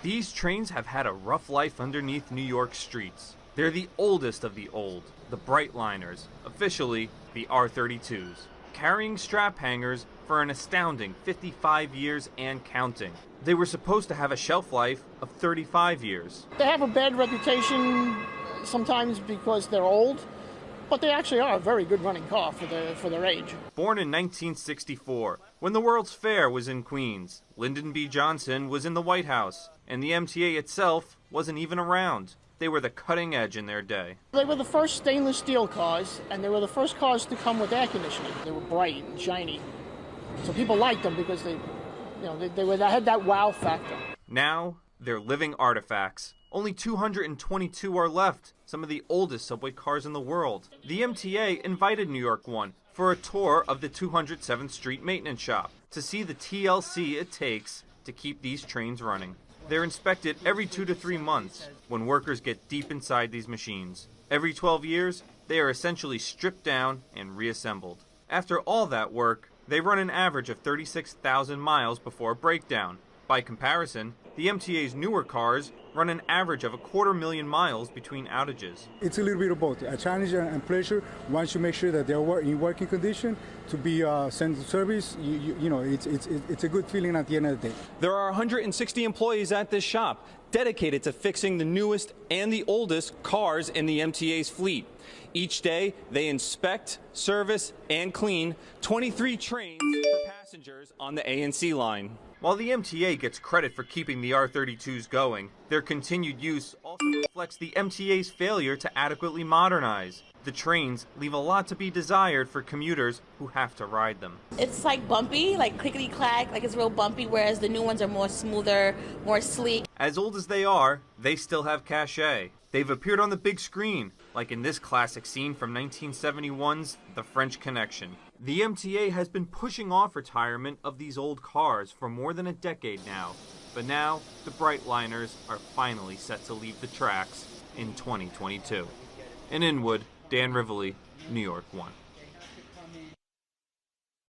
These trains have had a rough life underneath New York streets. They're the oldest of the old, the Brightliners, officially the R32s, carrying strap hangers for an astounding 55 years and counting. They were supposed to have a shelf life of 35 years. They have a bad reputation sometimes because they're old, but they actually are a very good running car for their age. Born in 1964, when the World's Fair was in Queens, Lyndon B. Johnson was in the White House, and the MTA itself wasn't even around. They were the cutting edge in their day. They were the first stainless steel cars, and they were the first cars to come with air conditioning. They were bright and shiny, so people liked them because they had that wow factor. Now, they're living artifacts. Only 222 are left, some of the oldest subway cars in the world. The MTA invited New York One for a tour of the 207th Street maintenance shop to see the TLC it takes to keep these trains running. They're inspected every 2 to 3 months when workers get deep inside these machines. Every 12 years, they are essentially stripped down and reassembled. After all that work, they run an average of 36,000 miles before breakdown. By comparison, the MTA's newer cars run an average of 250,000 miles between outages. It's a little bit of both, a challenge and pleasure. Once you make sure that they're in working condition to be sent to service, it's a good feeling at the end of the day. There are 160 employees at this shop dedicated to fixing the newest and the oldest cars in the MTA's fleet. Each day, they inspect, service, and clean 23 trains for passengers on the A&C line. While the MTA gets credit for keeping the R32s going, their continued use also reflects the MTA's failure to adequately modernize. The trains leave a lot to be desired for commuters who have to ride them. It's like bumpy, like clickety-clack, like it's real bumpy, whereas the new ones are more smoother, more sleek. As old as they are, they still have cachet. They've appeared on the big screen, like in this classic scene from 1971's The French Connection. The MTA has been pushing off retirement of these old cars for more than a decade now, but now the Brightliners are finally set to leave the tracks in 2022. In Inwood, Dan Rivoli, New York One.